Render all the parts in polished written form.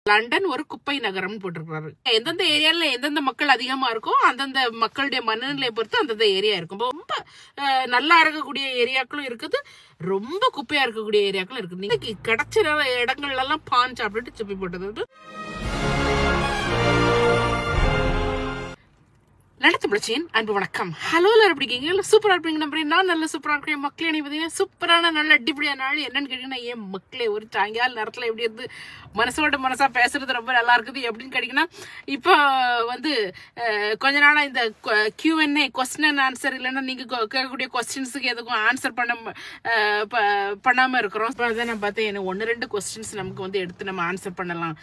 London ஒரு குப்பை நகரம் போட்டிருக்காரு. எந்தெந்த ஏரியால எந்தெந்த மக்கள் அதிகமா இருக்கோ அந்தந்த மக்களுடைய மனநிலையை பொறுத்து அந்தந்த ஏரியா இருக்கும். ரொம்ப நல்லா இருக்கக்கூடிய ஏரியாக்களும் இருக்குது, ரொம்ப குப்பையா இருக்கக்கூடிய ஏரியாக்களும் இருக்குது. நீங்க கிடைச்ச இடங்கள்ல எல்லாம் பான் சாப்பிட்டு சுப்பி போட்டது நடத்து பிரச்சேன். அன்பு வணக்கம். ஹலோ, எல்லாரும் எப்படி இருக்கீங்க? சூப்பரா இருப்பீங்க நம்புறேன். நான் நல்ல சூப்பரா இருக்கேன். மக்களே நீ பார்த்தீங்கன்னா சூப்பரான நல்ல அடிப்படியா நாள் என்னன்னு கேட்டீங்கன்னா, ஏன் மக்களே ஒரு சாயங்கால நேரத்துல எப்படி இருந்து மனசோட மனசா பேசுறது ரொம்ப நல்லா இருக்குது எப்படின்னு கேட்டீங்கன்னா, இப்போ வந்து கொஞ்ச நாளா இந்த Q&A கொஸ்டின் அண்ட் ஆன்சர் இல்லைன்னா நீங்க கேட்கக்கூடிய கொஸ்டின்ஸுக்கு எதுக்கும் ஆன்சர் பண்ணாம இருக்கிறோம். அதான் நான் பார்த்தேன், எனக்கு 1-2 கொஸ்டின்ஸ் நமக்கு வந்து எடுத்து நம்ம ஆன்சர் பண்ணலாம்.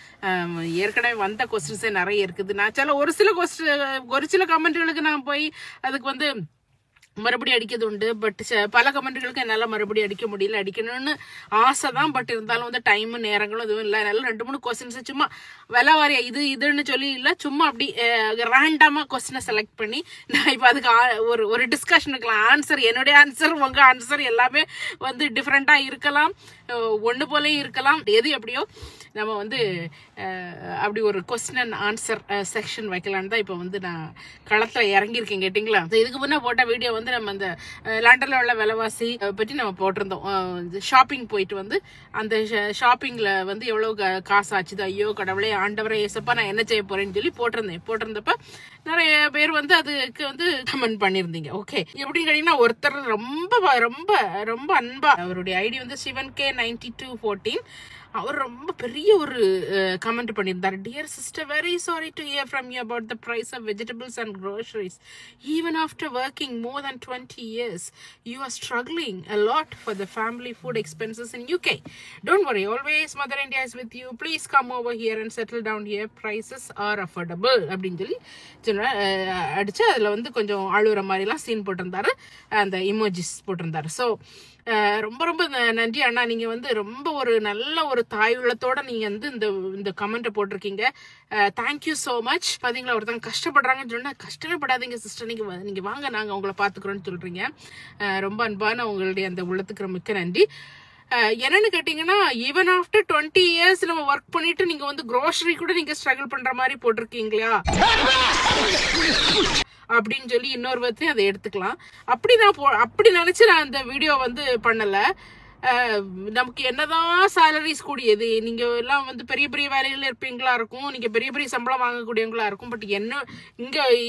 ஏற்கனவே வந்த கொஸ்டின்ஸே நிறைய இருக்குது. நான் ஒரு சில கமெண்ட்களுக்கு நான் போய் அதுக்கு வந்து மறுபடியும் அடிக்கிறது உண்டு. பட் பல கமெண்ட்களுக்கு என்னால மறுபடியும் அடிக்க முடியல. அடிக்கணும்னு ஆசை தான், பட் இருந்தாலும் வந்து டைம் நேரங்களும் எதுவும் இல்லை. அதனால 2-3 கொஸ்டின்ஸ் சும்மா விலைவாரியா இதுன்னு சொல்லி இல்லை, சும்மா அப்படி ரேண்டமா கொஸ்டினை செலக்ட் பண்ணி நான் இப்போ அதுக்கு ஒரு டிஸ்கஷனுக்கு ஆன்சர், என்னுடைய ஆன்சர் உங்க ஆன்சர் எல்லாமே வந்து டிஃப்ரெண்டா இருக்கலாம், ஒன்று போலே இருக்கலாம், எது எப்படியோ நம்ம வந்து அப்படி ஒரு கொஸ்டின் அண்ட் ஆன்சர் செக்ஷன் வைக்கலான்னு தான் இப்போ வந்து நான் களத்துல இறங்கியிருக்கேன். கேட்டீங்களா? இதுக்கு முன்னே போட்ட வீடியோ வந்து நம்ம அந்த லண்டன்ல உள்ள விலைவாசி பற்றி நம்ம போட்டிருந்தோம். ஷாப்பிங் போயிட்டு வந்து அந்த ஷாப்பிங்ல வந்து எவ்வளவு காசு ஆச்சுது, ஐயோ கடவுளே ஆண்டவரே ஏசப்பா நான் என்ன செய்ய போறேன்னு சொல்லி போட்டிருந்தப்ப நிறைய பேர் வந்து அதுக்கு வந்து கமெண்ட் பண்ணிருந்தீங்க. ஓகே, எப்படின்னு கேட்டீங்கன்னா, ஒருத்தர் ரொம்ப ரொம்ப ரொம்ப அன்பா அவருடைய ஐடி வந்து சிவன்கே9214 அவர் ரொம்ப பெரிய ஒரு கமெண்ட் பண்ணியிருந்தார். Dear sister, very sorry to hear from you about the price of vegetables and groceries. Even after working more than 20 years, you are struggling a lot for the family food expenses in UK. Don't worry, always Mother India is with you. Please come over here and settle down here. Prices are affordable. அப்படின்னு சொல்லி அடிச்சு அதில் வந்து கொஞ்சம் அழுகுற மாதிரிலாம் scene போட்டிருந்தாரு, அந்த இமோஜிஸ் போட்டிருந்தாரு. ஸோ ரொம்ப ரொம்ப நன்றி அண்ணா. நீங்க வந்து ரொம்ப ஒரு நல்ல ஒரு தாய் உள்ளத்தோட நீங்க வந்து இந்த கமெண்ட்டை போட்டிருக்கீங்க. Thank you so much. பாத்தீங்களா, ஒருத்தங்க கஷ்டப்படுறாங்கன்னு சொன்னா கஷ்டமே படாதீங்க சிஸ்டர், நீங்க வாங்க, நாங்க உங்களை பாத்துக்கிறோம்னு சொல்றீங்க. ரொம்ப அன்பான உங்களுடைய அந்த உள்ளத்துக்கு மிக்க நன்றி. என்னன்னு கேட்டீங்கன்னா, ஈவன் ஆஃப்டர் 20 years நம்ம ஒர்க் பண்ணிட்டு நீங்க வந்து grocery கூட நீங்க ஸ்ட்ரகிள் பண்ற மாதிரி போட்டிருக்கீங்களா அப்படின்னு சொல்லி இன்னொரு விதத்தையும் அதை எடுத்துக்கலாம். அப்படி நினைச்சு நான் இந்த வீடியோ வந்து பண்ணல. நமக்கு என்னதான் சேலரிஸ் கூடியது, நீங்க எல்லாம் வந்து பெரிய பெரிய வேலையில இருப்பீங்களா இருக்கும், நீங்க பெரிய பெரிய சம்பளம் வாங்கக்கூடியவங்களா இருக்கும். பட்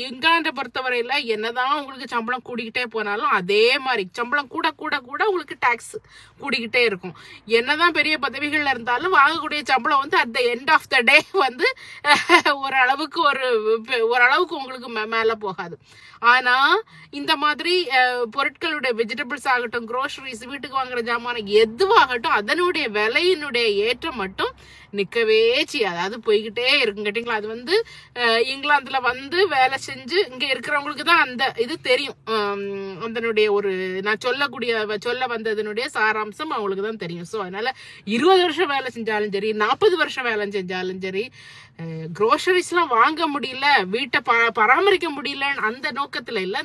இங்கிலாண்டை பொறுத்தவரையில என்னதான் உங்களுக்கு சம்பளம் கூடிக்கிட்டே போனாலும் அதே மாதிரி சம்பளம் கூட கூட கூட உங்களுக்கு டாக்ஸ் கூடிக்கிட்டே இருக்கும். என்னதான் பெரிய பதவிகள்ல இருந்தாலும் வாங்கக்கூடிய சம்பளம் வந்து at the end of the day வந்து ஓரளவுக்கு உங்களுக்கு மேல போகாது. ஆனா இந்த மாதிரி பொருட்களுடைய வெஜிடபிள்ஸ் ஆகட்டும், groceries, வீட்டுக்கு வாங்குற ஜாமான எதுவாகட்டும், அதனுடைய விலையினுடைய ஏற்றம் மட்டும் நிக்கவே செய்யாது, அது போய்கிட்டே இருக்கும். கேட்டீங்களா? அது வந்து இங்கிலாந்துல வந்து வேலை செஞ்சு இங்க இருக்கிறவங்களுக்கு தான் அந்த இது தெரியும். அதனுடைய ஒரு நான் சொல்ல வந்ததனுடைய சாராம்சம் அவங்களுக்கு தான் தெரியும். ஸோ அதனால 20 வருஷம் வேலை செஞ்சாலும் சரி, 40 வருஷம் வேலை செஞ்சாலும் சரி, groceries எல்லாம் வாங்க முடியல, வீட்டை பராமரிக்க முடியல, அந்த நோக்கத்துல இல்ல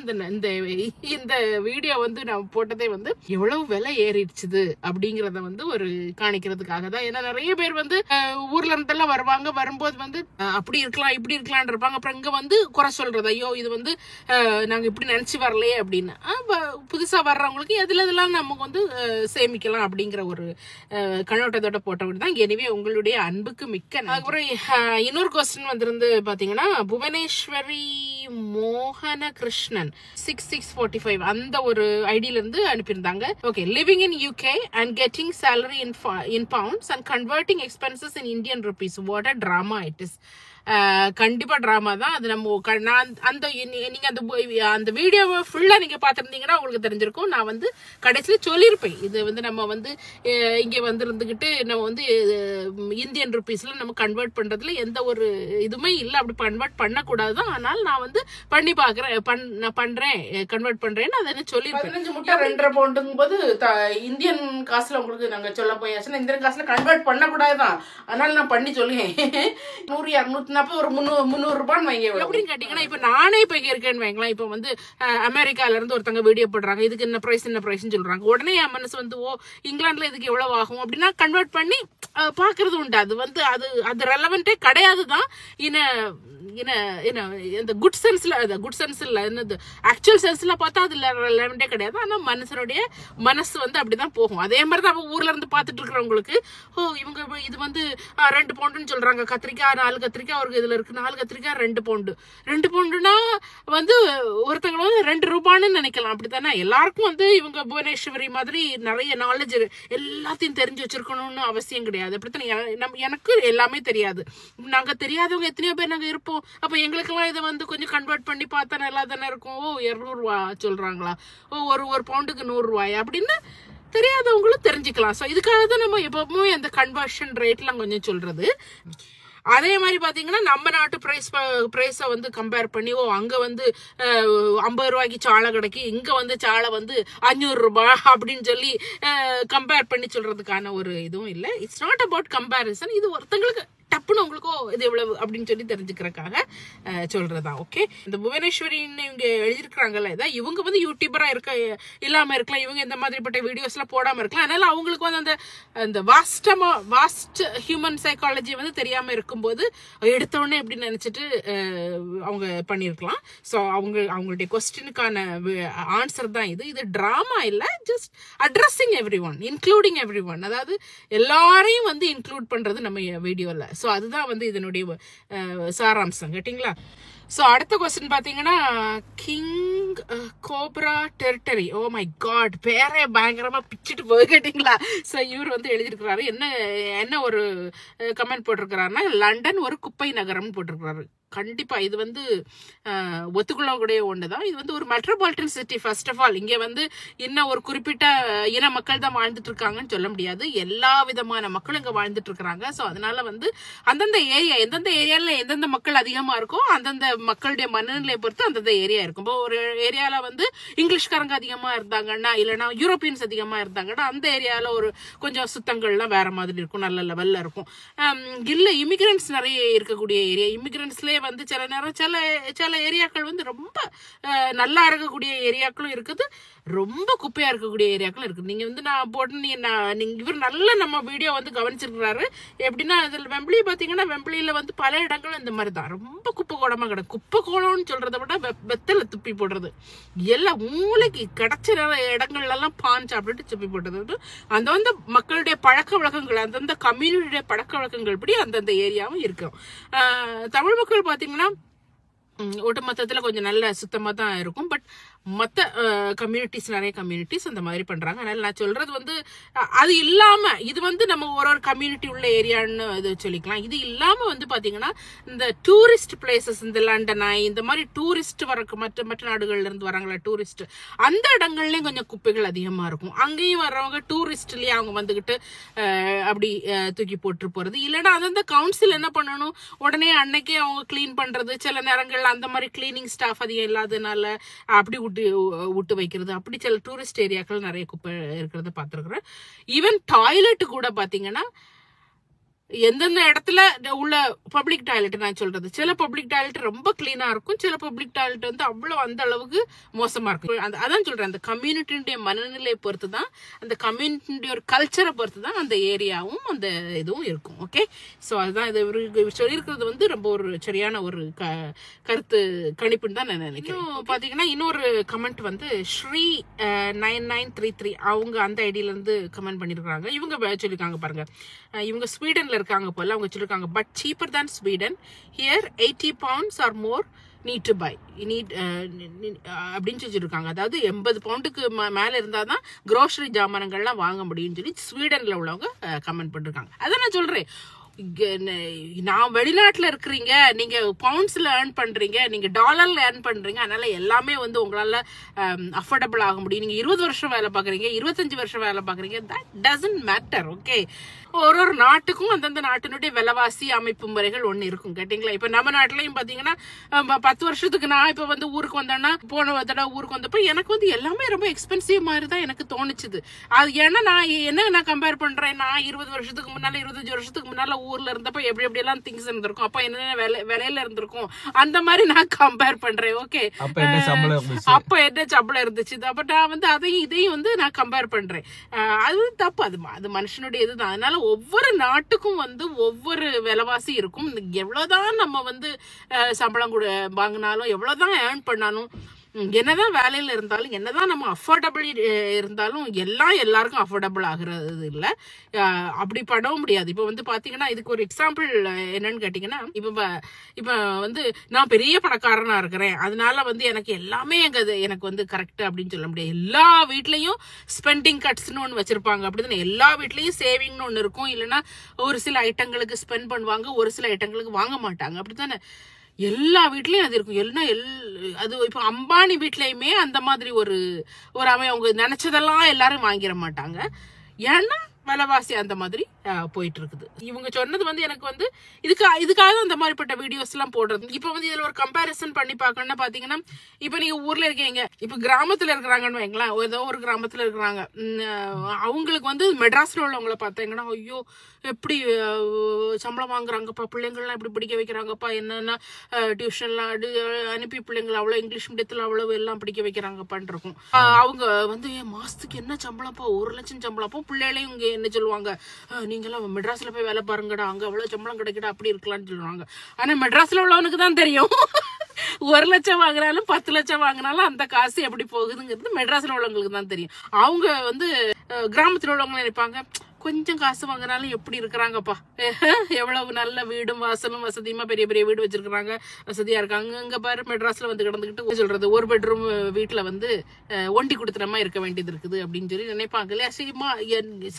இந்த வீடியோ வந்து நான் போட்டதே வந்து எவ்வளவு விலை ஏறிடுச்சுது அப்படிங்கறத வந்து ஒரு காணிக்கிறதுக்காக தான். ஏன்னா நிறைய பேர் வந்து ஊர்ல இருந்தெல்லாம் வரும்போது வந்து அப்படி இருக்கலாம் இப்படி இருக்கலாம் இருப்பாங்க. அப்புறம் இங்க வந்து குறை சொல்றது, ஐயோ இது வந்து நாங்க இப்படி நினைச்சு வரலையே அப்படின்னு. புதுசா வர்றவங்களுக்கு எதுலாம் நமக்கு வந்து சேமிக்கலாம் அப்படிங்கிற ஒரு கண்ணோட்டத்தோட போட்டவங்க தான். எனவே உங்களுடைய அன்புக்கு மிக்க. அதுக்கப்புறம் இன்னொரு கொஸ்டின் வந்திருந்து பாத்தீங்கன்னா, புவனேஸ்வரி மோகன கிருஷ்ணன் 6645 அந்த ஒரு ஐடியில இருந்து அனுப்பியிருந்தாங்க. Okay, living in UK and getting salary in pounds and converting expenses in Indian rupees. What a drama it is. கண்டிப்பா டிராமா தான் அது. நம்ம நீங்க அந்த வீடியோவை ஃபுல்லா நீங்க பாத்திருந்தீங்கன்னா உங்களுக்கு தெரிஞ்சிருக்கும். நான் வந்து கடைசியில சொல்லியிருப்பேன், இது வந்து நம்ம வந்து இங்க வந்து இருந்துகிட்டு நம்ம வந்து இந்தியன் ருபீஸ்ல நம்ம கன்வெர்ட் பண்றதுல எந்த ஒரு இதுவுமே இல்லை, அப்படி கன்வெர்ட் பண்ணக்கூடாதுதான். ஆனால் நான் வந்து பண்ணி பாக்குறேன், நான் பண்றேன், கன்வெர்ட் பண்றேன்னு அதை சொல்லியிருப்பேன். 15 முட்டை 2.5 பவுண்டுங்கும் போது இந்தியன் காசுல உங்களுக்கு நாங்க சொல்ல போயாச்சுன்னா இந்தியன் காசுல கன்வெர்ட் பண்ணக்கூடாதுதான். அதனால நான் பண்ணி சொல்லுவேன். 100, 200, அப்போ ஒரு 300 ரூபான்னு வைங்க. எப்படின்னு கேட்டீங்கன்னா, இப்ப நானே இப்ப இருக்கேன்னு வைங்களேன். இப்ப வந்து அமெரிக்கால இருந்து ஒருத்தங்க வீடியோ போடுறாங்க, இதுக்கு என்ன பிரைஸ் சொல்றாங்க. உடனே என் மனசு வந்து இங்கிலாந்துல இதுக்கு எவ்வளவு ஆகும் அப்படின்னா கன்வெர்ட் பண்ணி பாக்குறது உண்டு. அது வந்து அது ரெலவெண்டே கிடையாதுதான். இந்த குட் சென்ஸ்ல என்னது ஆக்சுவல் சென்ஸ்ல பார்த்தா அது ரெலவெண்டே கிடையாது. ஆனா மனுஷனுடைய மனசு வந்து அப்படிதான் போகும். அதே மாதிரிதான் ஊர்ல இருந்து பாத்துட்டு இருக்கிறவங்களுக்கு இவங்க இது வந்து 2 பவுண்டுன்னு சொல்றாங்க. கத்திரிக்காய் 4 கத்திரிக்காய் அவருக்கு இதுல இருக்கு, 4 கத்திரிக்காய் 2 பவுண்டு. 2 பவுண்டுனா வந்து ஒருத்தங்க வந்து 2 ரூபான்னு நினைக்கலாம். அப்படித்தானே எல்லாருக்கும் வந்து இவங்க புவனேஸ்வரி மாதிரி நிறைய நாலேஜ் எல்லாத்தையும் தெரிஞ்சு வச்சிருக்கணும்னு அவசியம் கிடையாது. அப்படித்தான் எனக்கு எல்லாமே தெரியாது. நாங்க தெரியாதவங்க எத்தனையோ பேர் நாங்க இருப்போம். அப்ப எங்களுக்கெல்லாம் இதை வந்து கொஞ்சம் கன்வெர்ட் பண்ணி பார்த்தா நல்லா தானே இருக்கும். 200 ரூபா சொல்றாங்களா, ஒரு பவுண்டுக்கு 100 ரூபாய் அப்படின்னு தெரியாதவங்களும் தெரிஞ்சுக்கலாம். ஸோ இதுக்காக தான் நம்ம எப்பவுமே அந்த கன்வர்ஷன் ரேட்லாம் கொஞ்சம் சொல்றது. அதே மாதிரி பாத்தீங்கன்னா நம்ம நாட்டு பிரைஸை வந்து கம்பேர் பண்ணி அங்க வந்து 50 ரூபாய்க்கு சாலை கிடைக்கு, இங்க வந்து சாலை வந்து 500 ரூபாய் அப்படின்னு சொல்லி கம்பேர் பண்ணி சொல்றதுக்கான ஒரு இதுவும் இல்லை. It's not about comparison. இது ஒருத்தங்களுக்கு டப்புன்னு உங்களுக்கோ இது எவ்வளவு அப்படின்னு சொல்லி தெரிஞ்சுக்கிறதுக்காக சொல்றதா. ஓகே, இந்த புவனேஸ்வரின்னு இவங்க எழுதியிருக்கிறாங்கல்ல, இதான் இவங்க வந்து யூடியூபரா இல்லாம இருக்கலாம், இவங்க இந்த மாதிரிப்பட்ட வீடியோஸ் எல்லாம் போடாம இருக்கலாம். அதனால அவங்களுக்கு வந்து அந்த வாஸ்ட் ஹியூமன் சைக்காலஜி வந்து தெரியாம இருக்கும்போது எடுத்தோடனே எப்படி நினைச்சிட்டு அவங்க பண்ணிருக்கலாம். ஸோ அவங்களுடைய கொஸ்டினுக்கான ஆன்சர் தான் இது டிராமா இல்ல, just addressing every one, including every one. அதாவது எல்லாரையும் வந்து இன்க்ளூட் பண்றது நம்ம வீடியோல. ஸோ அதுதான் வந்து இதனுடைய சாராம்சம். கேட்டீங்களா? ஸோ அடுத்த கொஸ்டின் பாத்தீங்கன்னா, king cobra territory. Oh my god, பேரே பயங்கரமா பிச்சுட்டு போய். கேட்டீங்களா? ஸோ இவர் வந்து எழுதியிருக்கிறாரு. என்ன ஒரு கமெண்ட் போட்டிருக்கிறாருன்னா, லண்டன் ஒரு குப்பை நகரம்னு போட்டிருக்கிறாரு. கண்டிப்பா இது வந்து ஒத்துக்கொள்ளக்கூடிய ஒண்ணுதான். இது வந்து ஒரு metropolitan city. First of all இங்க வந்து இன்னும் ஒரு குறிப்பிட்ட இன மக்கள் தான் வாழ்ந்துட்டு இருக்காங்கன்னு சொல்ல முடியாது. எல்லா விதமான மக்களும் இங்க வாழ்ந்துட்டு இருக்கிறாங்க. ஸோ அதனால வந்து அந்தந்த ஏரியா, எந்தெந்த ஏரியால எந்தெந்த மக்கள் அதிகமா இருக்கோ அந்தந்த மக்களுடைய மனநிலையை பொறுத்து அந்தந்த ஏரியா இருக்கும். இப்போ ஒரு ஏரியால வந்து இங்கிலீஷ்காரங்க அதிகமா இருந்தாங்கன்னா, இல்லைன்னா யூரோப்பியன்ஸ் அதிகமா இருந்தாங்கன்னா அந்த ஏரியால ஒரு கொஞ்சம் சுத்தங்கள்லாம் வேற மாதிரி இருக்கும், நல்ல லெவல்ல இருக்கும். இல்ல இமிகிரன்ட்ஸ் நிறைய இருக்கக்கூடிய ஏரியா, இமிகிரன்ட்ஸ்லயே வந்து சில நேரம் சில ஏரியாக்கள் வந்து ரொம்ப நல்லா இருக்கக்கூடிய ஏரியாக்களும் இருக்குது, ரொம்ப குப்பையா இருக்கக்கூடிய ஏரியாக்களும் இருக்குது. நீங்க வந்து நான் போட்டு இவர் நல்ல நம்ம வீடியோ வந்து கவனிச்சிருக்கிறாரு. எப்படின்னா இதுல வெம்பிளி பாத்தீங்கன்னா, வெம்பிளியில வந்து பல இடங்கள் இந்த மாதிரி தான் ரொம்ப குப்பை கோடமா கிடக்கும். குப்பை கோடம்னு சொல்றதை விட வெத்தலை துப்பி போடுறது, எல்லா மூளைக்கு கிடைச்ச இடங்கள்ல எல்லாம் பான் சாப்பிட்டு துப்பி போடுறது. அந்த வந்து மக்களுடைய பழக்க வழக்கங்கள், அந்தந்த கம்யூனிட்டியுடைய பழக்க வழக்கங்கள் படி அந்தந்த ஏரியாவும் இருக்கும். தமிழ் மக்கள் பாத்தீங்கன்னா ஒட்டு மொத்தத்துல கொஞ்சம் நல்ல சுத்தமா தான் இருக்கும். பட் மற்ற கம்யூனிட்டிஸ், நிறைய கம்யூனிட்டிஸ் அந்த மாதிரி பண்றாங்க. அதனால நான் சொல்றது வந்து அது இல்லாம இது வந்து நம்ம ஒரு கம்யூனிட்டி உள்ள ஏரியான்னு இது சொல்லிக்கலாம். இது இல்லாம வந்து பாத்தீங்கன்னா இந்த டூரிஸ்ட் பிளேசஸ், இந்த லண்டனாய் இந்த மாதிரி டூரிஸ்ட் வரக்கு மற்ற நாடுகள்ல இருந்து வராங்களா டூரிஸ்ட், அந்த இடங்கள்லயும் கொஞ்சம் குப்பைகள் அதிகமா இருக்கும். அங்கேயும் வர்றவங்க டூரிஸ்ட்லயே அவங்க வந்துகிட்டு அப்படி தூக்கி போட்டு போறது. இல்லைன்னா அந்த கவுன்சில் என்ன பண்ணணும், உடனே அன்னைக்கே அவங்க கிளீன் பண்றது. சில நேரங்கள்ல அந்த மாதிரி கிளீனிங் ஸ்டாஃப் அதிகம் இல்லாதனால அப்படி விட்டு வைக்கிறது. அப்படி சில டூரிஸ்ட் ஏரியாக்கள் நிறைய குப்பை இருக்கிறத பார்த்துருக்குறேன். ஈவன் டாய்லெட் கூட பாத்தீங்கன்னா எந்தெந்த இடத்துல உள்ள பப்ளிக் டாய்லெட் நான் சொல்றது, சில பப்ளிக் டாய்லெட் ரொம்ப கிளீனா இருக்கும், சில பப்ளிக் டாய்லெட் வந்து அவ்வளவு அந்த அளவுக்கு மோசமா இருக்கும். அதான் சொல்றேன், அந்த கம்யூனிட்டியுடைய மனநிலையை பொறுத்து தான், அந்த கம்யூனிட்டியுடைய ஒரு கல்ச்சரை பொறுத்து தான் அந்த ஏரியாவும் அந்த இதுவும் இருக்கும். ஓகே, ஸோ அதுதான் இது சொல்லியிருக்கிறது வந்து ரொம்ப ஒரு சரியான ஒரு கருத்து கணிப்புன்னு தான் நான் நினைக்கிறேன். பாத்தீங்கன்னா இன்னொரு கமெண்ட் வந்து ஸ்ரீ 9933 அவங்க அந்த ஐடியில இருந்து கமெண்ட் பண்ணிருக்காங்க. இவங்க சொல்லிருக்காங்க பாருங்க, இவங்க ஸ்வீடன்ல இருக்காங்க போல. அவங்க சொல்லிருக்காங்க, but cheaper than Sweden, here 80 pounds or more need to buy, அப்படின்னு சொல்லிருக்காங்க. அதாவது 80 பவுண்டுக்கு மேல இருந்தாதான் grocery ஜாமான்கள்லாம் வாங்க முடியும்னு சொல்லி ஸ்வீடன்ல உள்ளவங்க கமெண்ட் பண்ணிருக்காங்க. அதான் நான் சொல்றேன், நான் வெளிநாட்டுல இருக்கிறீங்க, நீங்க பவுண்ட்ஸ்ல ஏர்ன் பண்றீங்க, நீங்க டாலர்ல ஏர்ன் பண்றீங்க, அதனால எல்லாமே வந்து உங்களால அஃபோர்டபிள் ஆக முடியும். நீங்க 20 வருஷம் வேலை பாக்குறீங்க, 25 வருஷம் வேலை பாக்குறீங்க, that doesn't matter. ஓகே, ஒரு ஒரு நாட்டுக்கும் அந்தந்த நாட்டினுடைய விலைவாசி அமைப்பு முறைகள் ஒண்ணு இருக்கும் கேட்டீங்களா. இப்ப நம்ம நாட்டிலையும் பாத்தீங்கன்னா 10 வருஷத்துக்கு நான் இப்ப வந்து ஊருக்கு வந்தேன்னா, போன தடவை ஊருக்கு வந்தப்ப எனக்கு வந்து எல்லாமே ரொம்ப எக்ஸ்பென்சிவ் மாதிரி தான் எனக்கு தோணுச்சுது. அது ஏன்னா நான் கம்பேர் பண்றேன், நான் 20 வருஷத்துக்கு முன்னால 25 வருஷத்துக்கு முன்னால ஊர்ல இருந்தப்ப எப்படி எப்படி எல்லாம் திங்ஸ் இருந்திருக்கும், அப்ப என்ன விலையில இருந்திருக்கும், அந்த மாதிரி நான் கம்பேர் பண்றேன். ஓகே, அப்ப என்ன சம்பளம் இருந்துச்சு. அப்ப நான் வந்து அதையும் இதையும் வந்து நான் கம்பேர் பண்றேன். அது தப்பு, அது மனுஷனுடைய இதுதான். அதனால ஒவ்வொரு நாட்டுக்கும் வந்து ஒவ்வொரு விலைவாசி இருக்கும். எவ்வளவுதான் நம்ம வந்து சம்பளம் கூட வாங்கினாலும், எவ்வளவுதான் ஏர்ன் பண்ணாலும், என்னதான் வேலையில இருந்தாலும், என்னதான் நம்ம அஃபோர்டபிள் இருந்தாலும் எல்லாருக்கும் அஃபோர்டபிள் ஆகுறது இல்ல. அப்படி பண்ணவும் முடியாது. இப்ப வந்து பாத்தீங்கன்னா, இதுக்கு ஒரு எக்ஸாம்பிள் என்னன்னு கேட்டீங்கன்னா, இப்ப வந்து நான் பெரிய பணக்காரனா இருக்கிறேன், அதனால வந்து எனக்கு எல்லாமே எனக்கு வந்து கரெக்ட் அப்படின்னு சொல்ல முடியாது. எல்லா வீட்லயும் ஸ்பெண்டிங் கட்ஸ்னு ஒண்ணு வச்சிருப்பாங்க. அப்படிதான் எல்லா வீட்லயும் சேவிங்னு ஒண்ணு இருக்கும். இல்லைன்னா ஒரு சில ஐட்டங்களுக்கு ஸ்பெண்ட் பண்ணுவாங்க, ஒரு சில ஐட்டங்களுக்கு வாங்க மாட்டாங்க. அப்படித்தானே எல்லா வீட்லயும் அது இருக்கும். அது இப்ப அம்பானி வீட்லயுமே அந்த மாதிரி ஒரு அவங்க நினைச்சதெல்லாம் எல்லாரும் வாங்கிட மாட்டாங்க. ஏன்னா விலைவாசி அந்த மாதிரி போயிட்டு இருக்குது. இவங்க சொன்னது வந்து எனக்கு வந்து இதுக்காக அந்த மாதிரிப்பட்ட வீடியோஸ் எல்லாம் போடுறது. இப்ப வந்து இதுல ஒரு கம்பேரிசன் பண்ணி பாக்கணும்னா பாத்தீங்கன்னா, இப்ப நீங்க ஊர்ல இருக்கீங்க, இப்ப கிராமத்துல இருக்கிறாங்கன்னு வைங்களேன், ஏதோ ஒரு கிராமத்துல இருக்கிறாங்க, அவங்களுக்கு வந்து மெட்ராஸ்ல உள்ளவங்களை பார்த்தீங்கன்னா, ஐயோ எப்படி சம்பளம் வாங்குறாங்கப்பா, பிள்ளைங்கள்லாம் எப்படி படிக்க வைக்கிறாங்கப்பா, என்னன்னா டியூஷன்லாம் அனுப்பி பிள்ளைங்களை அவ்வளவு இங்கிலீஷ் மீடியத்துல அவ்வளவு எல்லாம் படிக்க வைக்கிறாங்கப்பான்னு இருக்கும். அவங்க வந்து மாசத்துக்கு என்ன சம்பளம்ப்பா, 1 லட்சம் சம்பளம்ப்பா. பிள்ளைகளையும் இங்க என்ன சொல்லுவாங்க, நீங்கெல்லாம் மெட்ராஸ்ல போய் வேலை பாருங்கடா, அங்க அவ்வளவு சம்பளம் கிடைக்கடா, அப்படி இருக்கலாம்னு சொல்லுவாங்க. ஆனா மெட்ராஸ்ல உள்ளவனுக்கு தான் தெரியும் 1 லட்சம் வாங்கினாலும் 10 லட்சம் வாங்கினாலும் அந்த காசு எப்படி போகுதுங்கிறது மெட்ராஸ்ல உள்ளவங்களுக்கு தான் தெரியும். அவங்க வந்து கிராமத்துல உள்ளவங்க நினைப்பாங்க, கொஞ்சம் காசு வாங்கினாலும் எப்படி இருக்கிறாங்கப்பா, எவ்வளவு நல்ல வீடும் வாசலும் வசதியுமா பெரிய பெரிய வீடு வச்சிருக்காங்க, வசதியா இருக்காங்க. அங்க பாரு மெட்ராஸ்ல வந்து கிடந்துகிட்டு சொல்றது, ஒரு பெட்ரூம் வீட்டுல வந்து ஒண்டி கொடுத்துறமா இருக்க வேண்டியது இருக்குது அப்படின்னு சொல்லி நினைப்பாங்க இல்லையா. சரிமா,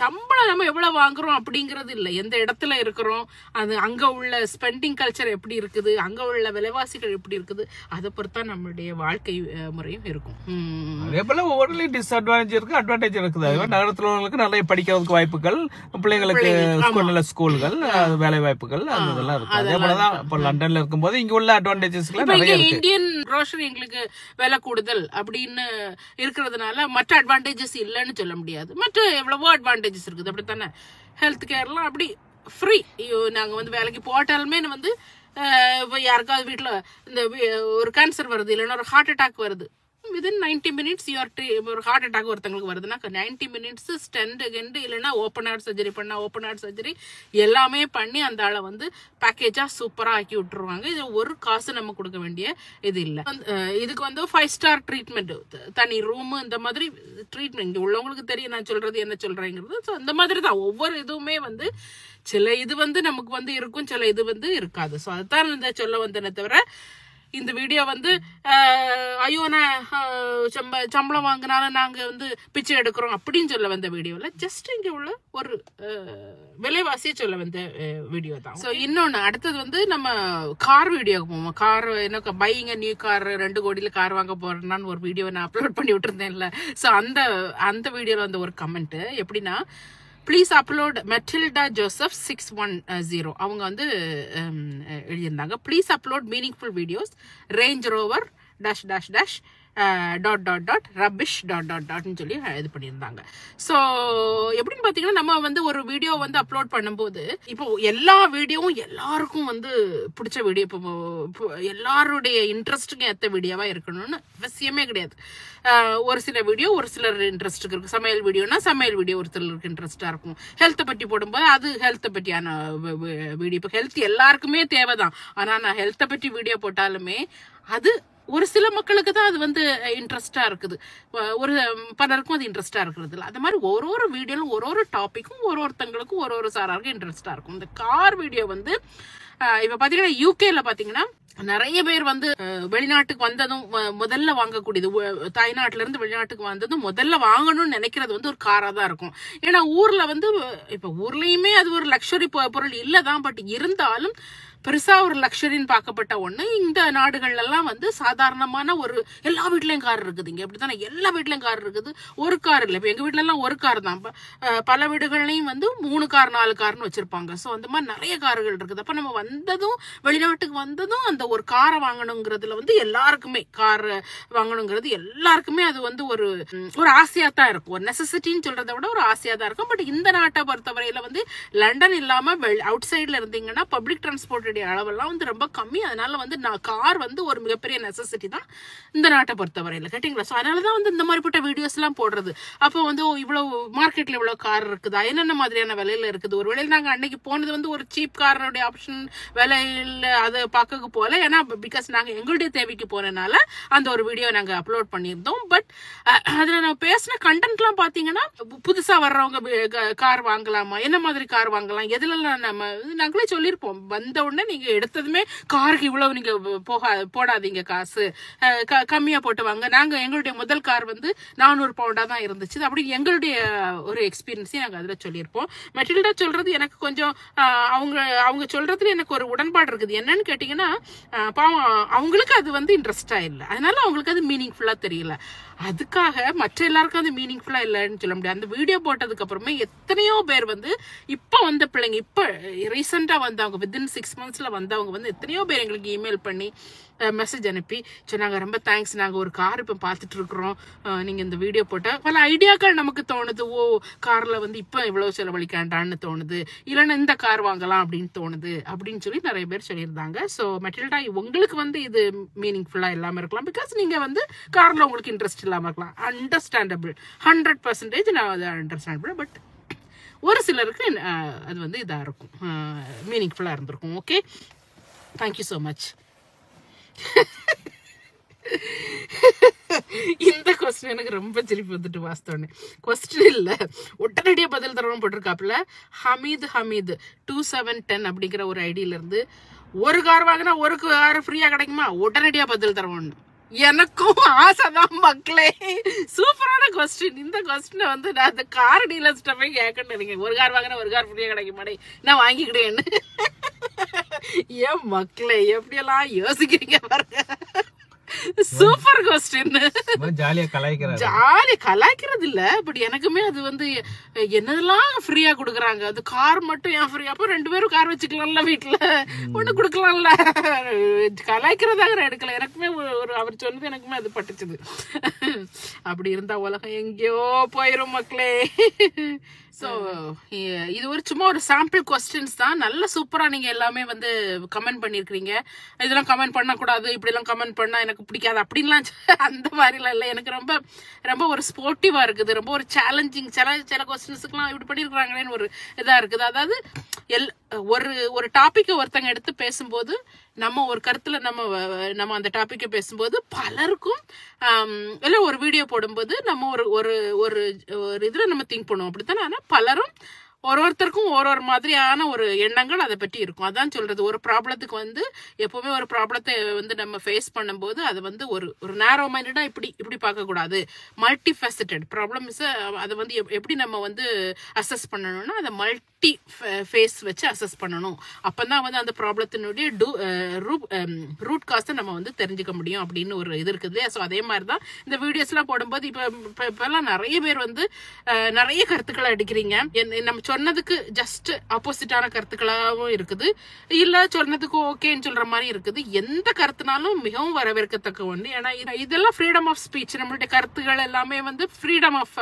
சம்பளம் நம்ம எவ்வளவு வாங்குறோம் அப்படிங்கறது இல்ல, எந்த இடத்துல இருக்கிறோம், அது அங்க உள்ள ஸ்பெண்டிங் கல்ச்சர் எப்படி இருக்குது, அங்க உள்ள விலைவாசிகள் எப்படி இருக்குது, அதை பொறுத்தா நம்மளுடைய வாழ்க்கை முறையும் இருக்கும். அதே போல ஒவ்வொரு டிஸ்அட்வான்டேஜ் இருக்கு, அட்வான்டேஜ் இருக்குது. நகரத்துல உள்ளவங்களுக்கு நிறைய படிக்கிறதுக்கு வாய்ப்புகள், பிள்ளைங்களுக்கு ஸ்கூல்கள், வேலை வாய்ப்புகள் அதெல்லாம் இருக்கு. அதே போலதான் இப்ப லண்டன்ல இருக்கும்போது இங்க உள்ள அட்வான்டேஜஸ் நிறைய இருக்கு. இந்தியன் க்ரோசரி எங்களுக்கு விலை கூடுதல் அப்படின்னு இருக்கிறதுனால மற்ற அட்வான்டேஜஸ் இல்லைன்னு சொல்ல முடியாது. மற்ற எவ்வளவோ அட்வான்டேஜஸ் இருக்குது. அப்படித்தானே ஹெல்த் கேர்லாம் அப்படி ஃப்ரீ. நாங்க வந்து வேலைக்கு போட்டாலுமே வந்து யாருக்காவது வீட்டுல இந்த ஒரு கேன்சர் வருது, இல்லைன்னா ஒரு ஹார்ட் அட்டாக் வருது, within 90 minutes ஒரு ஹார்ட் அட்டாக் ஒருத்தங்களுக்கு வருதுன்னா 90 minutes ஸ்டெண்ட் இல்லைன்னா ஓப்பன் ஹார்ட் சர்ஜரி பண்ணா ஓப்பன் ஹார்ட் சர்ஜரி எல்லாமே பண்ணி அந்த ஆளை வந்து பேக்கேஜா சூப்பரா ஆக்கி விட்டுருவாங்க. இது ஒரு காசு நம்ம கொடுக்க வேண்டிய இது இல்லை. இதுக்கு வந்து 5 ஸ்டார் ட்ரீட்மெண்ட், தனி ரூம், இந்த மாதிரி ட்ரீட்மெண்ட் இங்க உள்ளவங்களுக்கு தெரியும் நான் சொல்றது என்ன சொல்றேங்கிறது. ஸோ அந்த மாதிரி தான் ஒவ்வொரு இதுவுமே வந்து சில இது வந்து நமக்கு வந்து இருக்கும், சில இது வந்து இருக்காது. ஸோ அதுதான் இந்த சொல்ல வந்தேனே தவிர, இந்த வீடியோ வந்து ஐயோ நான் சம்பளம் வாங்கினாலும் நாங்க வந்து பிச்சை எடுக்கிறோம் அப்படின்னு சொல்ல வந்த வீடியோல ஜஸ்ட் இங்க உள்ள ஒரு விலைவாசியை சொல்ல வந்த வீடியோ தான். ஸோ இன்னொன்னு அடுத்தது வந்து நம்ம கார் வீடியோக்கு போவோம். கார் என்ன பையிங் நியூ கார், 2 கோடியில கார் வாங்க போறேன்னு ஒரு வீடியோ நான் அப்லோட் பண்ணி விட்டுருந்தேன்ல. ஸோ அந்த வீடியோல வந்து ஒரு கமெண்ட் எப்படின்னா, ப்ளீஸ் அப்லோட் மெட்டில்டா ஜோசப் 610 அவங்க வந்து எழுதியிருந்தாங்க. Please upload meaningful videos, Range Rover dash rubbish சொல்லி இது பண்ணியிருந்தாங்க. ஸோ எப்படின்னு பார்த்தீங்கன்னா, நம்ம வந்து ஒரு வீடியோ வந்து அப்லோட் பண்ணும்போது இப்போ எல்லா வீடியோவும் எல்லாருக்கும் வந்து பிடிச்ச வீடியோ, இப்போ எல்லாருடைய இன்ட்ரெஸ்ட்டுக்கு ஏற்ற வீடியோவா இருக்கணும்னு அவசியமே கிடையாது. ஒரு சில வீடியோ ஒரு சிலர் இன்ட்ரெஸ்ட்டுக்கு இருக்கு. சமையல் வீடியோனா சமையல் வீடியோ ஒரு சிலருக்கு இன்ட்ரெஸ்டா இருக்கும். ஹெல்த்தை பற்றி போடும்போது அது ஹெல்த்தை பற்றியான வீடியோ. இப்போ ஹெல்த் எல்லாருக்குமே தேவைதான். ஆனா நான் ஹெல்த்தை பற்றி வீடியோ போட்டாலுமே அது ஒரு சில மக்களுக்கு தான் அது வந்து இன்ட்ரெஸ்டா இருக்குது, ஒரு பலருக்கும் அது இன்ட்ரெஸ்டா இருக்கிறது இல்லை. அது மாதிரி ஒரு வீடியோலும் ஒரு டாபிக்கும் ஒருத்தங்களுக்கும் ஒரு சாராருக்கும் இன்ட்ரெஸ்டா இருக்கும். இந்த கார் வீடியோ வந்து இப்ப பாத்தீங்கன்னா யூகேல பாத்தீங்கன்னா நிறைய பேர் வந்து வெளிநாட்டுக்கு வந்ததும் முதல்ல வாங்கக்கூடியது, தாய்நாட்டுல இருந்து வெளிநாட்டுக்கு வந்ததும் முதல்ல வாங்கணும்னு நினைக்கிறது வந்து ஒரு காரா தான் இருக்கும். ஏன்னா ஊர்ல வந்து இப்ப ஊர்லயுமே அது ஒரு லக்ஸரி பொருள் இல்லதான், பட் இருந்தாலும் பெருசா ஒரு லக்ஸரின்னு பார்க்கப்பட்ட ஒண்ணு. இந்த நாடுகள்ல எல்லாம் வந்து சாதாரணமான ஒரு எல்லா வீட்லயும் கார் இருக்குது. இங்க அப்படித்தானே எல்லா வீட்லயும் கார் இருக்குது. ஒரு கார் இல்ல, இப்ப எங்க வீட்டுல எல்லாம் ஒரு கார் தான். பல வீடுகள்லயும் வந்து 3 கார் 4 கார்னு வச்சிருப்பாங்க. சோ அந்த மாதிரி நிறைய கார்கள் இருக்குது. அப்ப நம்ம வந்ததும் வெளிநாட்டுக்கு வந்ததும் அந்த ஒரு காரை வாங்கணுங்கிறதுல வந்து எல்லாருக்குமே கார் வாங்கணுங்கிறது எல்லாருக்குமே அது வந்து ஒரு ஆசையா தான் இருக்கும். ஒரு நெசசிட்டின்னு சொல்றதை விட ஒரு ஆசையா தான் இருக்கும். பட் இந்த நாட்டை பொறுத்தவரையில வந்து லண்டன் இல்லாம அவுட் சைட்ல இருந்தீங்கன்னா பப்ளிக் டிரான்ஸ்போர்ட் அளவெல்லாம் வந்து ரொம்ப கம்மி. அதனால வந்து கார் வந்து ஒரு மிகப்பெரிய நெசசிட்டி தான் இந்த நாட்டை பொறுத்தவரையில, கேட்டீங்களா? சோ அதனாலதான் வந்து இந்த மாதிரிப்பட்ட வீடியோஸ் எல்லாம் போடுறது. அப்போ வந்து இவ்வளவு மார்க்கெட்ல இவ்வளவு கார் இருக்குதா, என்னென்ன மாதிரியான விலையில இருக்குது. ஒரு வேளையில நாங்க அன்னைக்கு போனது வந்து ஒரு சீப் காரோடைய ஆப்ஷன் விலையில அதை பார்க்க போல, ஏன்னா பிகாஸ் நாங்க எங்களுடைய தேவைக்கு போறதுனால அந்த ஒரு வீடியோ நாங்க அப்லோட் பண்ணியிருந்தோம். பட் அதுல நான் பேசின கண்டென்ட் எல்லாம் பாத்தீங்கன்னா புதுசா வர்றவங்க கார் வாங்கலாமா, என்ன மாதிரி கார் வாங்கலாம், எதுலாம் நாங்களே சொல்லியிருப்போம். வந்த உடனே நீங்க எடுத்ததுமே காருக்கு இவ்வளவு நீங்க போடாதீங்க, காசு கம்மியா போட்டு வாங்க. நாங்க எங்களுடைய முதல் கார் வந்து 400 பவுண்டா தான் இருந்துச்சு. அப்படி எங்களுடைய ஒரு எக்ஸ்பீரியன்ஸையும் நாங்க அதுல சொல்லியிருப்போம். மெட்டில்டா சொல்றது எனக்கு கொஞ்சம் அவங்க சொல்றதுல எனக்கு ஒரு உடன்பாடு இருக்குது. என்னன்னு கேட்டீங்கன்னா, பாவம் அவங்களுக்கு அது வந்து இன்ட்ரெஸ்டா இல்லை, அதனால அவங்களுக்கு அது மீனிங்ஃபுல்லா தெரியல. அதுக்காக மற்ற எல்லாருக்கும் அது மீனிங்ஃபுல்லா இல்லைன்னு சொல்ல முடியாது. அந்த வீடியோ போட்டதுக்கு அப்புறமே எத்தனையோ பேர் வந்து இப்ப வந்த பிள்ளைங்க, இப்ப ரீசெண்டா வந்தவங்க, வித்தின் 6 monthsல வந்தவங்க வந்து எத்தனையோ பேர் எங்களுக்கு இமெயில் பண்ணி மெசேஜ் அனுப்பி சொன்னாங்க, ரொம்ப தேங்க்ஸ், நாங்க ஒரு கார் இப்ப பாத்துட்டு இருக்கிறோம், நீங்க இந்த வீடியோ போட்ட பல ஐடியாக்கள் நமக்கு தோணுது. ஓ, கார்ல வந்து இப்ப இவ்வளவு செலவழிக்காண்டான்னு தோணுது, இல்லைன்னா இந்த கார் வாங்கலாம் அப்படின்னு தோணுது அப்படின்னு சொல்லி நிறைய பேர் சொல்லியிருந்தாங்க. ஸோ மெட்டில்டா, உங்களுக்கு வந்து இது மீனிங்ஃபுல்லா இல்லாம இருக்கலாம், பிகாஸ் நீங்க வந்து கார்ல உங்களுக்கு இன்ட்ரெஸ்ட் இல்லாம இருக்கலாம். அண்டர்ஸ்டாண்டபிள், 100% நான் அதை அண்டர்ஸ்டாண்டபிள். பட் ஒரு சிலருக்கு அது வந்து இதா இருக்கும், மீனிங்ஃபுல்லா இருந்திருக்கும். Okay, thank you so much. இந்த கொஸ்டின் எனக்கு ரொம்ப சிரிப்பு வந்துட்டு வாஸ்தவனே. கொஸ்டின் இல்ல, உடனடியா பதில் தரணும் போட்டிருக்காப்புல. ஹமீது 2710 அப்படிங்கிற ஒரு ஐடியில இருந்து, ஒரு கார் வாங்கினா ஒரு கார் ஃப்ரீயா கிடைக்குமா, உடனடியா பதில் தரணும். எனக்கும் ஆசைதான் மக்களே. சூப்பரான கொஸ்டின். இந்த கொஸ்டினை வந்து நான் அந்த கார் டீலர்ஸ்ட போய் கேட்கணும். நீங்க ஒரு கார் வாங்கினா ஒரு கார் ஃப்ரீயா கிடைக்க மாட்டே, நான் வாங்கிக்கிட்டேன்னு. ஏன் மக்களே எப்படியெல்லாம் யோசிக்கிறீங்க பாருங்க. Super question. ஜாலியா கலாய்க்கிறது இல்ல, பட் எனக்குமே அது வந்து என்னதெல்லாம் ஃப்ரீயா குடுக்கறாங்க, அது கார் மட்டும் ஏன் ஃப்ரீ? அப்போ 2 பேரும் கார் வச்சுக்கலாம்ல, வீட்டுல ஒண்ணு குடுக்கலாம்ல. கலாய்க்கிறதாக எடுக்கல. எனக்குமே அவர் சொன்னது எனக்குமே அது பட்டுச்சுது. அப்படி இருந்தா உலகம் எங்கேயோ போயிரும் மக்களே. ஸோ இது ஒரு சும்மா ஒரு சாம்பிள் கொஸ்டின்ஸ் தான். நல்ல சூப்பரா நீங்க எல்லாமே வந்து கமெண்ட் பண்ணிருக்கீங்க. இதெல்லாம் கமெண்ட் பண்ணக்கூடாது, இப்படி எல்லாம் கமெண்ட் பண்ணா எனக்கு பிடிக்காது அப்படின்லாம் அந்த மாதிரிலாம் இல்லை. எனக்கு ரொம்ப ரொம்ப ஒரு ஸ்போர்ட்டிவா இருக்குது, ரொம்ப ஒரு சேலஞ்சிங். சில கொஸ்டின்ஸுக்குலாம் இப்படி பண்ணிருக்கிறாங்களேன்னு ஒரு இதா இருக்குது. அதாவது ஒரு டாபிக்கை ஒருத்தங்க எடுத்து பேசும்போது, நம்ம ஒரு கருத்துல நம்ம அந்த டாபிக்கை பேசும்போது பலருக்கும் இல்ல ஒரு வீடியோ போடும்போது நம்ம ஒரு இதுல நம்ம திங்க் பண்ணுவோம், அப்படித்தானே? ஆனா பலரும் ஒருத்தருக்கும் ஒரு மாதிரியான ஒரு எண்ணங்கள் அதை பற்றி இருக்கும். அதான் சொல்றது, ஒரு ப்ராப்ளத்துக்கு வந்து எப்பவுமே ஒரு ப்ராப்ளத்தை வந்து நம்ம ஃபேஸ் பண்ணும்போது அது வந்து ஒரு நேரோ மைண்டடா இப்படி பார்க்க கூடாது. மல்டி ஃபேசட்டட் ப்ராப்ளம்ஸ் அதை வந்து எப்படி நம்ம வந்து அசஸ் பண்ணணும்னா, அதை மல்டி ஃபேஸ் வச்சு அசஸ் பண்ணணும். அப்பதான் வந்து அந்த ப்ராப்ளத்தினுடைய ரூட் காஸை நம்ம வந்து தெரிஞ்சுக்க முடியும் அப்படின்னு ஒரு இது இருக்குது இல்லையா? ஸோ அதே மாதிரி தான் இந்த வீடியோஸ் எல்லாம் போடும்போது இப்பெல்லாம் நிறைய பேர் வந்து நிறைய கருத்துக்களை அடிக்கிறீங்க. நம்ம சொன்னதுக்கு ஜஸ்ட் ஆப்போசிட்டான கருத்துக்களாகவும் இருக்குது, இல்ல சொன்னதுக்கு ஓகேன்னு சொல்ற மாதிரி இருக்குது. எந்த கருத்துனாலும் மிகவும் வரவேற்கத்தக்க ஒன்று. ஏன்னா இதெல்லாம் ஃப்ரீடம் ஆஃப் ஸ்பீச். நம்மளுடைய கருத்துக்கள் எல்லாமே வந்து ஃப்ரீடம் ஆஃப்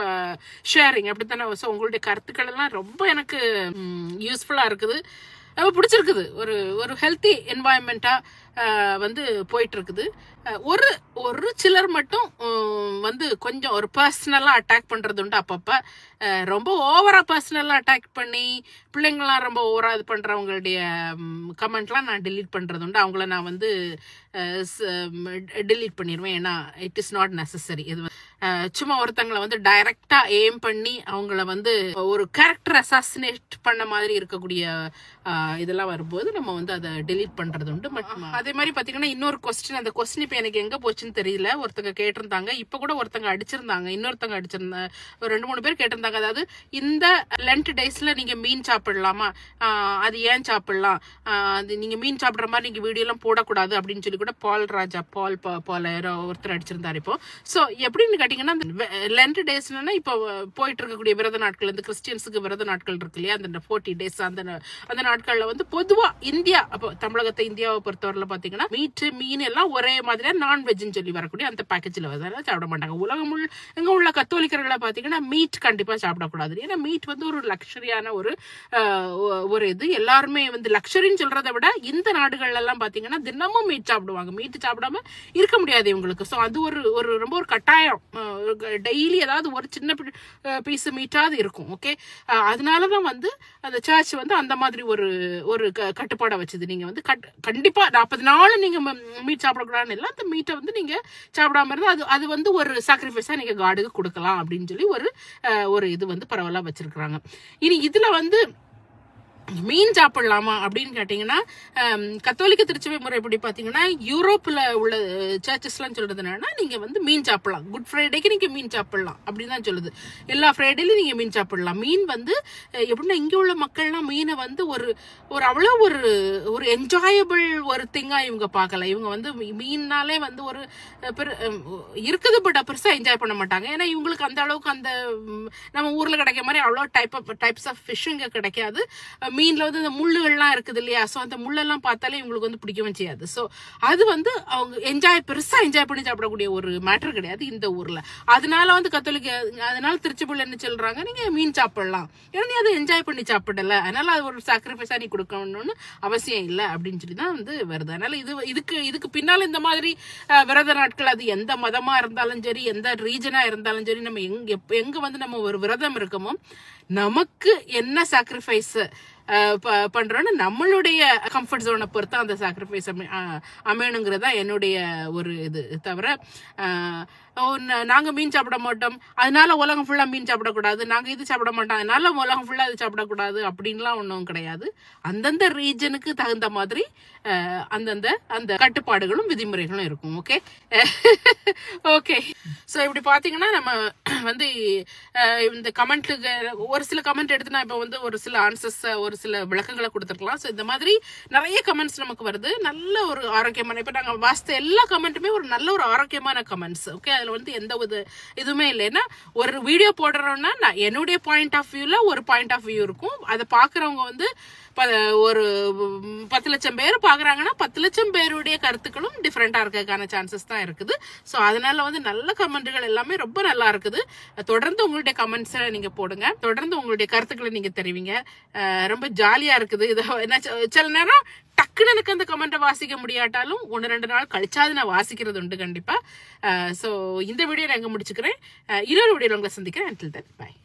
ஷேரிங், அப்படித்தானே? ஸோ உங்களுடைய கருத்துக்கள் எல்லாம் ரொம்ப எனக்கு யூஸ்ஃபுல்லா இருக்குது, ரொம்ப பிடிச்சிருக்குது. ஒரு ஹெல்த்தி என்வாயன்மெண்டா வந்து போயிட்டு இருக்குது. ஒரு ஒரு சிலர் மட்டும் வந்து கொஞ்சம் ஒரு பர்சனலா அட்டாக் பண்றது உண்டு அப்பப்ப. ரொம்ப ஓவரா பர்சனலா அட்டாக் பண்ணி பிள்ளைங்களாம் ரொம்ப ஓவரா இது பண்றவங்களுடைய கமெண்ட்லாம் நான் டெலீட் பண்றது உண்டு. அவங்கள நான் வந்து டெலீட் பண்ணிடுவேன். ஏன்னா இட் இஸ் நாட் நெசசரி. இது சும்மா ஒருத்தங்களை வந்து டைரக்டா எய்ம் பண்ணி அவங்கள வந்து ஒரு கேரக்டர் அசாசினேட் பண்ண மாதிரி இருக்கக்கூடிய இதெல்லாம் வரும்போது நம்ம வந்து அதை டெலீட் பண்றது உண்டு. அதே மாதிரி பாத்தீங்கன்னா இன்னொரு கொஸ்டின், அந்த கொஸ்டின் இப்ப எனக்கு எங்க போச்சுன்னு தெரியல. ஒருத்தங்க கேட்டிருந்தாங்க, இப்ப கூட ஒருத்தங்க அடிச்சிருந்தாங்க, இன்னொருத்தங்க அடிச்சிருந்தாங்க, ஒரு 2-3 பேர் கேட்டிருந்தாங்க. அதாவது இந்த லென்ட் டேஸ்ல நீங்க மீன் சாப்பிடலாமா, அது ஏன் சாப்பிடலாம், அது நீங்க மீன் சாப்பிடுற மாதிரி நீங்க வீடியோ எல்லாம் போடக்கூடாது அப்படின்னு சொல்லி கூட பால் ஒருத்தர் அடிச்சிருந்தாரு. இப்போ சோ எப்படின்னு கேட்டீங்கன்னா, லென்ட் டேஸ்னா இப்போ போயிட்டு இருக்கக்கூடிய விரத நாட்கள், இந்த கிறிஸ்டியன்ஸுக்கு விரத நாட்கள் இருக்கு இல்லையா, அந்த 40 days, அந்த நாட்கள்ல வந்து பொதுவா இந்தியா, அப்போ தமிழகத்தை இந்தியாவை பொறுத்தவரையில பாத்தீங்கன்னா மீட் மீன் எல்லாம் ஒரே மாதிரியா நான்வெஜ்னு சொல்லி வரக்கூடிய அந்த பேக்கேஜ்ல வந்து சாப்பிட மாட்டாங்க. உலகம் எங்க உள்ள கத்தோலிக்கர்களை பாத்தீங்கன்னா மீட் கண்டிப்பா சாப்பிடக்கூடாது. ஏன்னா மீட் வந்து ஒரு லக்ஸரியான ஒரு இது. எல்லாருமே வந்து லக்ஸரின்னு சொல்றதை விட இந்த நாடுகள்ல எல்லாம் பாத்தீங்கன்னா தினமும் மீட் சாப்பிடுவாங்க. மீட் சாப்பிடாம இருக்க முடியாது இவங்களுக்கு. சோ அது ஒரு ரொம்ப ஒரு கட்டாயம். டெய்லி ஏதாவது ஒரு சின்ன பீஸ் மீட்டாவது இருக்கும். ஓகே, அதனாலதான் வந்து அந்த சர்ச் வந்து அந்த மாதிரி ஒரு கட்டுப்பாடை வச்சது. நீங்க வந்து கண்டிப்பா 40 நாள் நீங்க மீட் சாப்பிடக்கூடாதுன்னு இல்லை, அந்த மீட்டை வந்து நீங்க சாப்பிடாம இருந்தா அது வந்து ஒரு சாக்ரிஃபைஸா நீங்க காடுக்கு கொடுக்கலாம் அப்படின்னு சொல்லி ஒரு இது வந்து பரவலா வச்சிருக்கிறாங்க. இனி இதுல வந்து மீன் சாப்பிடலாமா அப்படின்னு கேட்டீங்கன்னா, கத்தோலிக்க திருச்சபை முறைப்படி பாத்தீங்கன்னா யூரோப்ல உள்ள சர்ச்சஸ் எல்லாம் சொல்றது என்னன்னா, நீங்க வந்து மீன் சாப்பிடலாம், குட் ஃப்ரைடேக்கு நீங்க மீன் சாப்பிடலாம் அப்படின்னு தான் சொல்லுது. எல்லா ஃப்ரைடேலயும் நீங்க மீன் சாப்பிடலாம். மீன் வந்து எப்படின்னா இங்க உள்ள மக்கள்லாம் மீனை வந்து ஒரு அவ்வளவு ஒரு என்ஜாயபிள் ஒரு திங்கா இவங்க பார்க்கல. இவங்க வந்து மீன்னாலே வந்து ஒரு இருக்குது, பட் பெருசா என்ஜாய் பண்ண மாட்டாங்க. ஏன்னா இவங்களுக்கு அந்த அளவுக்கு அந்த நம்ம ஊர்ல கிடைக்கிற மாதிரி அவ்வளவு டைப்ஸ் ஆஃப் ஃபிஷ் இங்க கிடைக்காது. மீன்ல வந்து இந்த முள்ளுகள்லாம் இருக்குது இல்லையா, சோ அந்த முள்ளெல்லாம் பார்த்தாலே இவங்களுக்கு வந்து பிடிக்கவும் செய்யாது. சோ அது வந்து அவங்க பெருசா என்ஜாய் பண்ணி சாப்பிடக்கூடிய ஒரு மேட்டர் கிடையாது இந்த ஊர்ல. அதனால வந்து அதனால திருச்சிபுள்ள என்ன சொல்றாங்க, நீங்க மீன் சாப்பிடலாம், ஏன்னா நீ அதை என்ஜாய் பண்ணி சாப்பிடல, அதனால அது ஒரு சாக்ரிஃபைஸா நீ கொடுக்கணும்னு அவசியம் இல்லை அப்படின்னு சொல்லி தான் வந்து வருது. அதனால இதுக்கு பின்னால இந்த மாதிரி விரத நாட்கள், அது எந்த மதமா இருந்தாலும் சரி, எந்த ரீஜனா இருந்தாலும் சரி, நம்ம எங்க வந்து நம்ம ஒரு விரதம் இருக்கமோ, நமக்கு என்ன சாக்ரிஃபைஸ் பண்றோன்னு நம்மளுடைய கம்ஃபர்ட் ஜோனை பொறுத்து அந்த சாக்ரிஃபைஸ் அமையணுங்கிறதா என்னுடைய ஒரு இது. தவிர நாங்க மீன் சாப்பிட மாட்டோம் அதனால உலகம் ஃபுல்லா மீன் சாப்பிடக்கூடாது, நாங்க இது சாப்பிட மாட்டோம் அதனால உலகம் ஃபுல்லா இது சாப்பிடக்கூடாது அப்படின்லாம் ஒன்றும் கிடையாது. அந்தந்த ரீஜனுக்கு தகுந்த மாதிரி அந்த கட்டுப்பாடுகளும் விதிமுறைகளும் இருக்கும். Okay okay. ஸோ இப்படி பாத்தீங்கன்னா நம்ம வந்து இந்த கமெண்ட்டுக்கு ஒரு சில கமெண்ட் எடுத்து நான் இப்போ வந்து ஒரு சில ஆன்சர்ஸ், ஒரு சில விளக்கங்களை கொடுத்துருக்கலாம். ஸோ இந்த மாதிரி நிறைய கமெண்ட்ஸ் நமக்கு வருது. நல்ல ஒரு ஆரோக்கியமான, இப்போ நாங்கள் வாசித்த எல்லா கமெண்ட்டுமே ஒரு நல்ல ஒரு ஆரோக்கியமான கமெண்ட்ஸ். ஓகே, அதுல வந்து எந்த இதுவுமே இல்லை. ஏன்னா ஒரு வீடியோ போடுறோம்னா நான் என்னுடைய பாயிண்ட் ஆஃப் வியூல ஒரு பாயிண்ட் ஆஃப் வியூ இருக்கும். அதை பாக்குறவங்க வந்து ஒரு 10 லட்சம் பேர் பாக்குறாங்கன்னா 10 லட்சம் பேருடைய கருத்துக்களும் டிஃப்ரெண்டா இருக்கிறதுக்கான சான்சஸ் தான் இருக்குது. சோ அதனால வந்து நல்ல கமெண்ட்கள் எல்லாமே ரொம்ப நல்லா இருக்குது. தொடர்ந்து உங்களுடைய கமெண்ட்ஸை நீங்க போடுங்க, தொடர்ந்து உங்களுடைய கருத்துக்களை நீங்க தெரிவிங்க. ரொம்ப ஜாலியா இருக்குது. இது சில நேரம் டக்குன்னு எனக்கு அந்த கமெண்ட்டை வாசிக்க முடியாட்டாலும் 1-2 நாள் கழிச்சாது நான் வாசிக்கிறது உண்டு கண்டிப்பா. சோ இந்த வீடியோ நான் எங்க முடிச்சுக்கிறேன். இன்னொரு வீடியோல உங்களை சந்திக்கிறேன். Until then, bye.